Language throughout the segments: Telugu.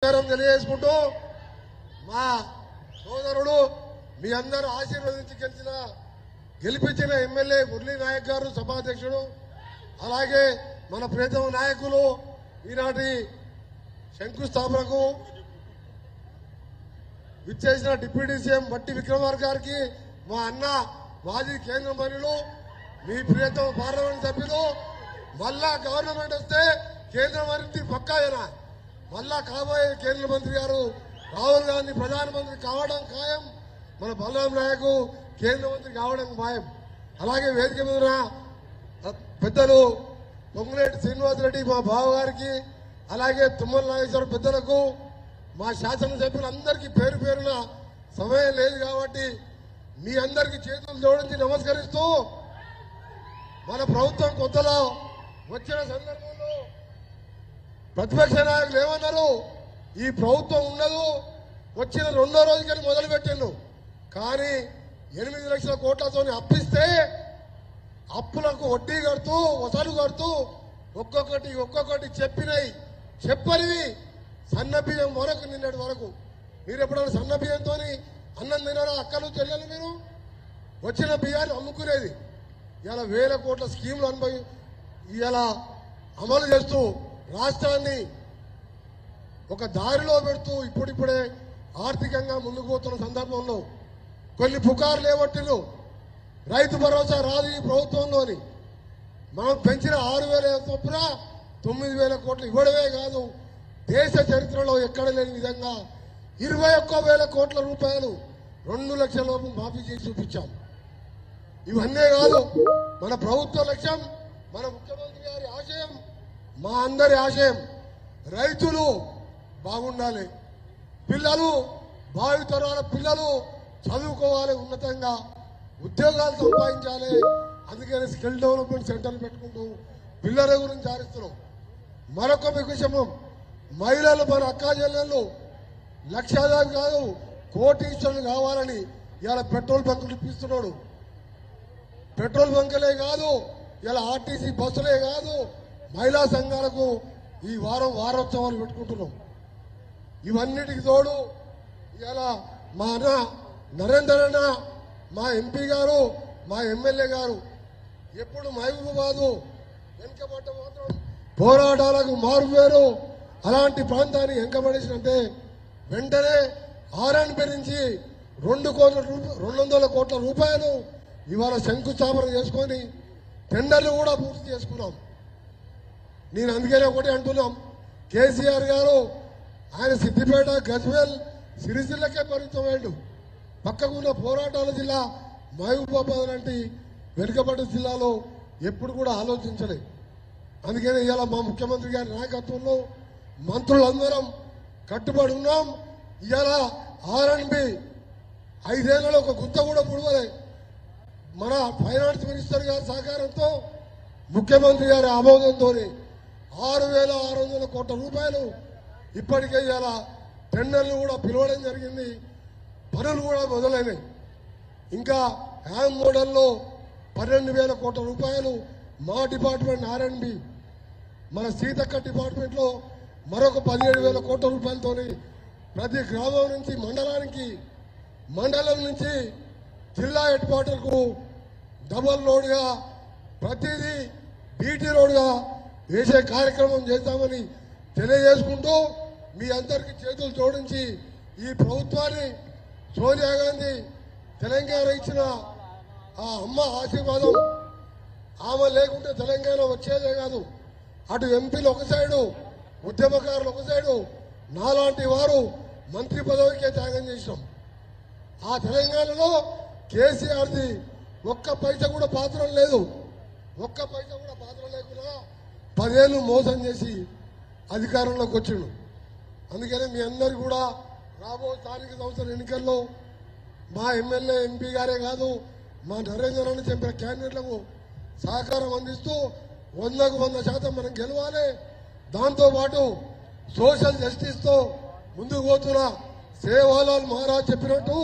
తెలియజేసుకుంటూ మా సోదరుడు మీ అందరూ ఆశీర్వదించి గెలిపించిన ఎమ్మెల్యే మురళీ నాయక్ గారు సభాధ్యక్షుడు, అలాగే మన ప్రియతమ నాయకులు ఈనాటి శంకుస్థాపనకు విచ్చేసిన డిప్యూటీ సీఎం బట్టి విక్రమార్క గారికి, మా అన్న మాజీ కేంద్ర మంత్రులు, మీ ప్రియతమ పార్లమెంట్ సభ్యులు, మళ్ళా గవర్నమెంట్ వస్తే కేంద్ర మంత్రి పక్కాయనా, మళ్ళా కాబోయే కేంద్ర మంత్రి గారు రాహుల్ గాంధీ ప్రధానమంత్రి కావడం ఖాయం, మన బలరాం నాయక్ కేంద్ర మంత్రి కావడం ఖాయం. అలాగే వేదిక మీద పెద్దలు పొంగులేటి శ్రీనివాసరెడ్డి మా బావగారికి, అలాగే తుమ్మల నాగేశ్వర పెద్దలకు, మా శాసనసభ్యులందరికీ పేరు పేరున సమయం లేదు కాబట్టి మీ అందరికీ చేతులు జోడించి నమస్కరిస్తూ, మన ప్రభుత్వం కొత్తలో వచ్చిన సందర్భంలో ప్రతిపక్ష నాయకులు ఏమన్నారు, ఈ ప్రభుత్వం ఉండదు, వచ్చిన రెండో రోజుకని మొదలుపెట్టిండు. కానీ 8 లక్షల కోట్లతో అప్పిస్తే అప్పులకు వడ్డీ కడుతూ వసూలు కడుతూ ఒక్కొక్కటి చెప్పనివి సన్న బియ్యం వరకు నిన్నటి వరకు. మీరు ఎప్పుడైనా సన్న బియ్యంతో అన్నం తినారా అక్కలు చెల్లెలు? మీరు వచ్చిన బియ్యాన్ని అమ్ముకునేది. ఇలా వేల కోట్ల స్కీములు ఇలా అమలు చేస్తూ రాష్ట్రాన్ని ఒక దారిలో పెడుతూ ఇప్పుడిప్పుడే ఆర్థికంగా ముందుకు పోతున్న సందర్భంలో కొన్ని పుకార్లు లేవట్టిను. రైతు భరోసా రాదు ఈ ప్రభుత్వంలోని. మనం పెంచిన 6,000 చొప్పున 9,000 కోట్లు ఇవ్వడమే కాదు, దేశ చరిత్రలో ఎక్కడ లేని విధంగా 21,000 కోట్ల రూపాయలు 2 లక్షల లోపు మాఫీ చేసి చూపించాం. ఇవన్నీ కాదు, మన ప్రభుత్వ లక్ష్యం, మన ముఖ్యమంత్రి గారి ఆశయం, మా అందరి ఆశయం రైతులు బాగుండాలి, పిల్లలు భావితరాల పిల్లలు చదువుకోవాలి, ఉన్నతంగా ఉద్యోగాలు సంపాదించాలి. అందుకని స్కిల్ డెవలప్మెంట్ సెంటర్లు పెట్టుకుంటూ పిల్లల గురించి ఆరిస్తున్నాం. మరొక విషయము, మహిళలు మన అక్కా చెల్లెళ్ళు లక్షాధికారులు కాదు కోటీశ్వరులు కావాలని ఇలా పెట్రోల్ బంకులు ఇప్పిస్తున్నాడు. పెట్రోల్ బంకులే కాదు, ఇలా ఆర్టీసీ బస్సులే కాదు, మహిళా సంఘాలకు ఈ వారం వారోత్సవాలు పెట్టుకుంటున్నాం. ఇవన్నిటికి తోడు ఇలా మా అన్న నరేందర్ అన్న, మా ఎంపీ గారు, మా ఎమ్మెల్యే గారు ఎప్పుడు మహబూబాబాదు వెనుకబడ్డ మాత్రం పోరాటాలకు మారువేరు. అలాంటి ప్రాంతాన్ని వెనుకబడేసినంటే వెంటనే ఆర్ఎండ్బి నుంచి 200 కోట్ల రూపాయలు ఇవాళ శంకుస్థాపన చేసుకొని టెండర్లు కూడా పూర్తి చేసుకున్నాం. నేను అందుకనే ఒకటి అంటున్నాం, కేసీఆర్ గారు ఆయన సిద్దిపేట, గజ్వేల్, సిరిసిల్లకే పరిమితమయ్యాడు. పక్కకున్న పోరాటాల జిల్లా మహబూబాబాద్ లాంటి వెనుకబడ్డ జిల్లాలో ఎప్పుడు కూడా ఆలోచించలేదు. అందుకని ఇవాళ మా ముఖ్యమంత్రి గారి నాయకత్వంలో మంత్రులందరం కట్టుబడి ఉన్నాం. ఇవాళ ఆర్ఎండ్బి 5 ఏళ్లలో ఒక గుంత కూడా పుడవలే. మన ఫైనాన్స్ మినిస్టర్ గారి సహకారంతో, ముఖ్యమంత్రి గారి ఆమోదంతో 6,600 కోట్ల రూపాయలు ఇప్పటికే ఇలా టెండర్లు కూడా పిలవడం జరిగింది, పనులు కూడా మొదలైనవి. ఇంకా హ్యామ్ మోడల్లో 12,000 కోట్ల రూపాయలు మా డిపార్ట్మెంట్ ఆర్ఎండ్బి, మన సీతక్క డిపార్ట్మెంట్లో మరొక 17,000 కోట్ల రూపాయలతో ప్రతి గ్రామం నుంచి మండలానికి, మండలం నుంచి జిల్లా హెడ్ క్వార్టర్కు డబల్ రోడ్గా ప్రతిదీ బీటీ రోడ్గా వేసే కార్యక్రమం చేద్దామని తెలియజేసుకుంటూ మీ అందరికీ చేతులు జోడించి ఈ ప్రభుత్వాన్ని సోనియా గాంధీ తెలంగాణ ఇచ్చిన ఆ అమ్మ ఆశీర్వాదం, ఆమె లేకుంటే తెలంగాణ వచ్చేదే కాదు. అటు ఎంపీలు ఒక సైడు, ఉద్యమకారులు ఒక సైడు, నాలాంటి వారు మంత్రి పదవికే త్యాగం చేసినాం. ఆ తెలంగాణలో కేసీఆర్ది ఒక్క పైసా కూడా పాత్రం లేదు. ఒక్క పైసా కూడా పాత్రం లేకుండా 10 ఏళ్ళు మోసం చేసి అధికారంలోకి వచ్చిండు. అందుకని మీ అందరు కూడా రాబో స్థానిక సంస్థల ఎన్నికల్లో మా ఎమ్మెల్యే, ఎంపీ గారే కాదు, మా నరేందర్ అని చెప్పిన క్యాండిడేట్లకు సహకారం అందిస్తూ 100కు 100% మనం గెలవాలి. దాంతోపాటు సోషల్ జస్టిస్తో ముందుకు పోతున్న సేవాలాల్ మహారాజ్ చెప్పినట్టు,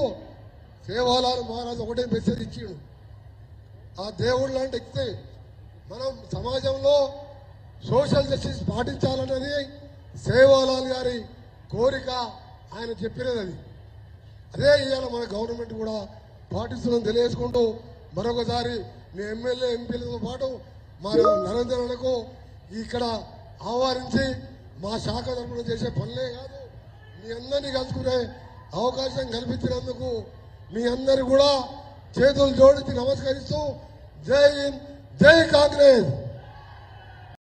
సేవాలాల్ మహారాజ్ ఒకటే మెసేజ్ ఇచ్చిండు, ఆ దేవుడు లాంటి వ్యక్తి మనం సమాజంలో సోషల్ జస్టిస్ పాటించాలన్నది సేవాలాల్ గారి కోరిక ఆయన చెప్పినది అది. అదే ఇవాళ మన గవర్నమెంట్ కూడా పాటిస్తుందని తెలియజేసుకుంటూ మరొకసారి మీ ఎమ్మెల్యే ఎంపీలతో పాటు మా నరేంద్రకు ఇక్కడ ఆహ్వానించి మా శాఖ తరఫున చేసే పనులే కాదు మీ అందరినీ కలుసుకునే అవకాశం కల్పించినందుకు మీ అందరు కూడా చేతులు జోడించి నమస్కరిస్తూ జై హింద్, జై కాంగ్రెస్.